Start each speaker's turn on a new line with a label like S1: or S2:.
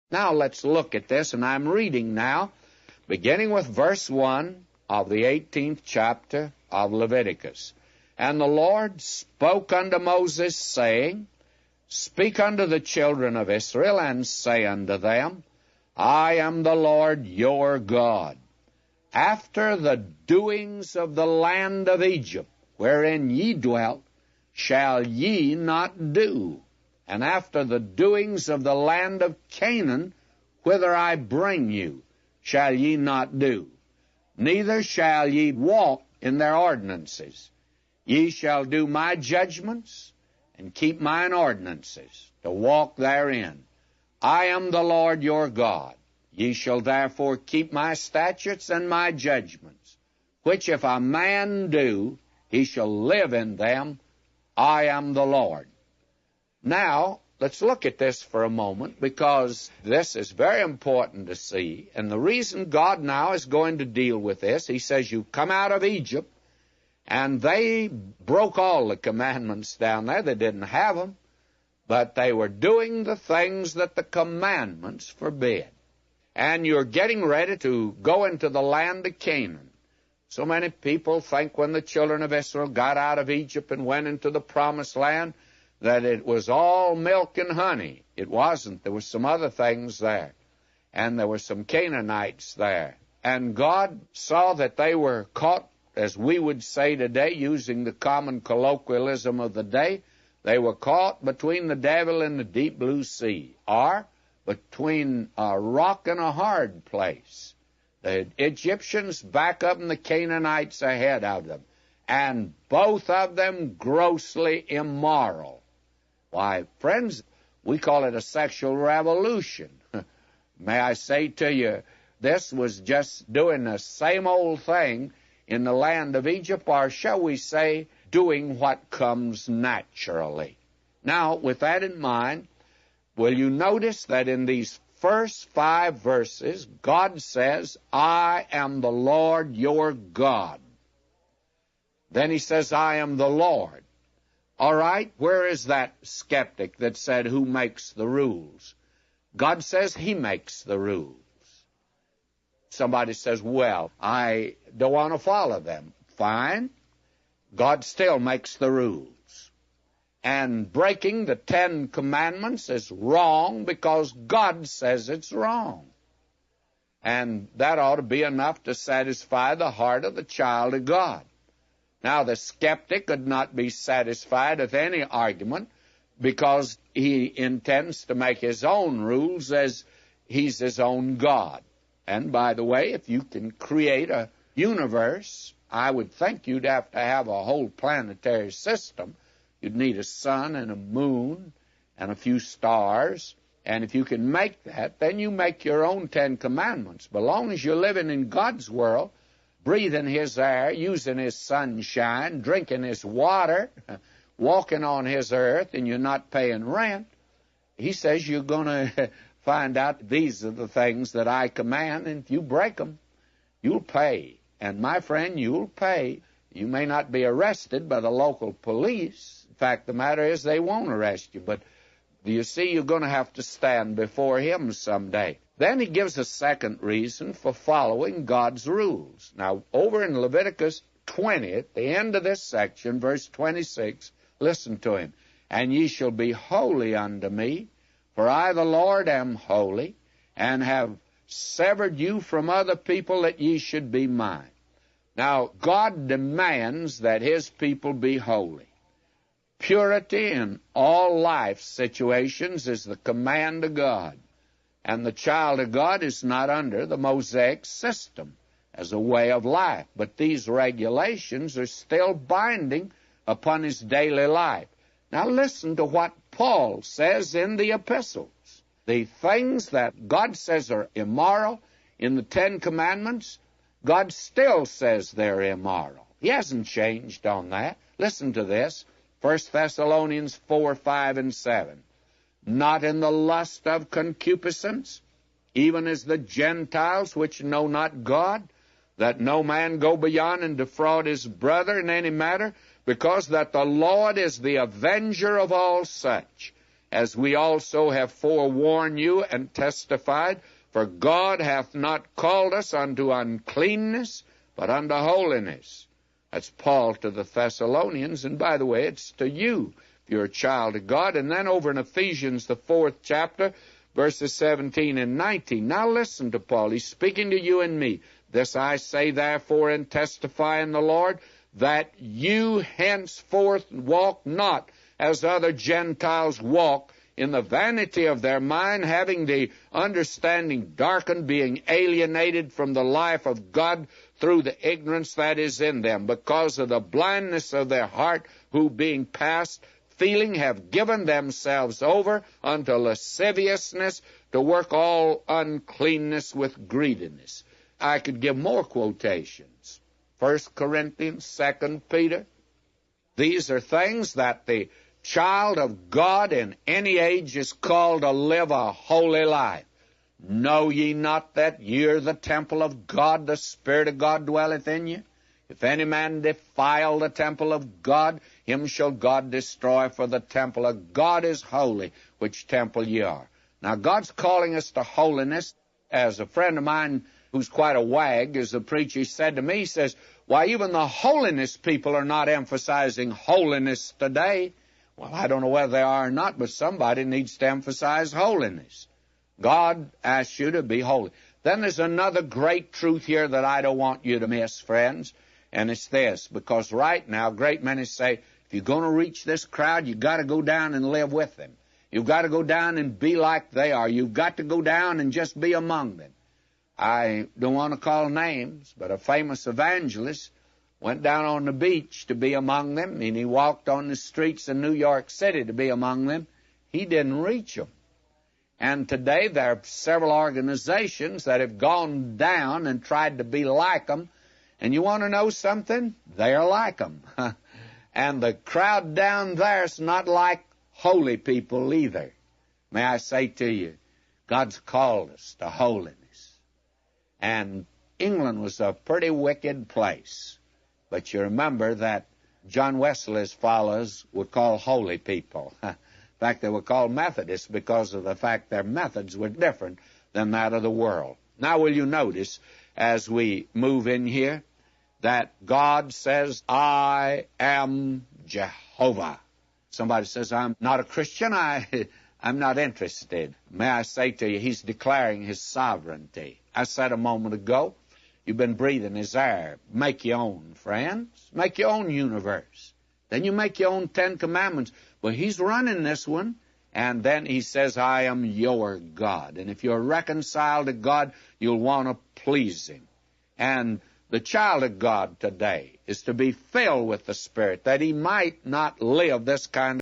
S1: Now let's look at this, and I'm reading now, beginning with verse 1 of the 18th chapter of Leviticus. And the Lord spoke unto Moses, saying, Speak unto the children of Israel, and say unto them, I am the Lord your God. After the doings of the land of Egypt, wherein ye dwelt, shall ye not do. And after the doings of the land of Canaan, whither I bring you, shall ye not do. Neither shall ye walk in their ordinances. Ye shall do my judgments, and keep mine ordinances, to walk therein. I am the Lord your God. Ye shall therefore keep my statutes and my judgments, which if a man do, he shall live in them. I am the Lord. Now, let's look at this for a moment, because this is very important to see. And the reason God now is going to deal with this, he says, you come out of Egypt, and they broke all the commandments down there. They didn't have them, but they were doing the things that the commandments forbid. And you're getting ready to go into the land of Canaan. So many people think when the children of Israel got out of Egypt and went into the promised land that it was all milk and honey. It wasn't. There were some other things there. And there were some Canaanites there. And God saw that they were caught, as we would say today, using the common colloquialism of the day, they were caught between the devil and the deep blue sea, or between a rock and a hard place. The Egyptians back up and the Canaanites ahead of them, and both of them grossly immoral. Why, friends, we call it a sexual revolution. May I say to you, this was just doing the same old thing in the land of Egypt, or shall we say, doing what comes naturally. Now, with that in mind, will you notice that in these first 5 verses, God says, I am the Lord your God. Then he says, I am the Lord. All right, where is that skeptic that said, who makes the rules? God says he makes the rules. Somebody says, well, I don't want to follow them. Fine. God still makes the rules. And breaking the 10 commandments is wrong because God says it's wrong. And that ought to be enough to satisfy the heart of the child of God. Now, the skeptic could not be satisfied with any argument because he intends to make his own rules as he's his own God. And by the way, if you can create a universe, I would think you'd have to have a whole planetary system. You'd need a sun and a moon and a few stars. And if you can make that, then you make your own 10 commandments. But as long as you're living in God's world, breathing his air, using his sunshine, drinking his water, walking on his earth, and you're not paying rent, he says you're going to find out these are the things that I command, and if you break them, you'll pay. And my friend, you'll pay. You may not be arrested by the local police. In fact, the matter is they won't arrest you, but you see, you're going to have to stand before him someday. Then he gives a second reason for following God's rules. Now, over in Leviticus 20, at the end of this section, verse 26, listen to him. And ye shall be holy unto me, for I the Lord am holy, and have severed you from other people that ye should be mine. Now, God demands that his people be holy. Purity in all life situations is the command of God. And the child of God is not under the Mosaic system as a way of life. But these regulations are still binding upon his daily life. Now listen to what Paul says in the epistles. The things that God says are immoral in the 10 Commandments, God still says they're immoral. He hasn't changed on that. Listen to this, 1 Thessalonians 4, 5, and 7. Not in the lust of concupiscence, even as the Gentiles which know not God, that no man go beyond and defraud his brother in any matter, because that the Lord is the avenger of all such, as we also have forewarned you and testified, for God hath not called us unto uncleanness, but unto holiness. That's Paul to the Thessalonians, and by the way, it's to you, if you're a child of God. And then over in Ephesians, the 4th chapter, verses 17 and 19. Now listen to Paul. He's speaking to you and me. This I say therefore and testify in the Lord, that you henceforth walk not as other Gentiles walk, in the vanity of their mind, having the understanding darkened, being alienated from the life of God through the ignorance that is in them, because of the blindness of their heart, who being past feeling have given themselves over unto lasciviousness, to work all uncleanness with greediness. I could give more quotations. 1 Corinthians, 2 Peter. These are things that the child of God in any age is called to live a holy life. Know ye not that ye are the temple of God, the Spirit of God dwelleth in you? If any man defile the temple of God, him shall God destroy, for the temple of God is holy, which temple ye are. Now, God's calling us to holiness. As a friend of mine who's quite a wag, as a preacher, said to me, he says, why, even the holiness people are not emphasizing holiness today. Well, I don't know whether they are or not, but somebody needs to emphasize holiness. God asks you to be holy. Then there's another great truth here that I don't want you to miss, friends, and it's this, because right now great many say, if you're going to reach this crowd, you've got to go down and live with them. You've got to go down and be like they are. You've got to go down and just be among them. I don't want to call names, but a famous evangelist went down on the beach to be among them, and he walked on the streets of New York City to be among them. He didn't reach them. And today there are several organizations that have gone down and tried to be like them. And you want to know something? They're like them. And the crowd down there is not like holy people either. May I say to you, God's called us to holiness. And England was a pretty wicked place. But you remember that John Wesley's followers were called holy people. In fact, they were called Methodists because of the fact their methods were different than that of the world. Now, will you notice, as we move in here, that God says, I am Jehovah. Somebody says, I'm not a Christian, I'm not interested. May I say to you, he's declaring his sovereignty. I said a moment ago, you've been breathing his air. Make your own, friends. Make your own universe. Then you make your own 10 Commandments. But he's running this one, and then he says, I am your God. And if you're reconciled to God, you'll want to please him. And the child of God today is to be filled with the Spirit, that he might not live this kind of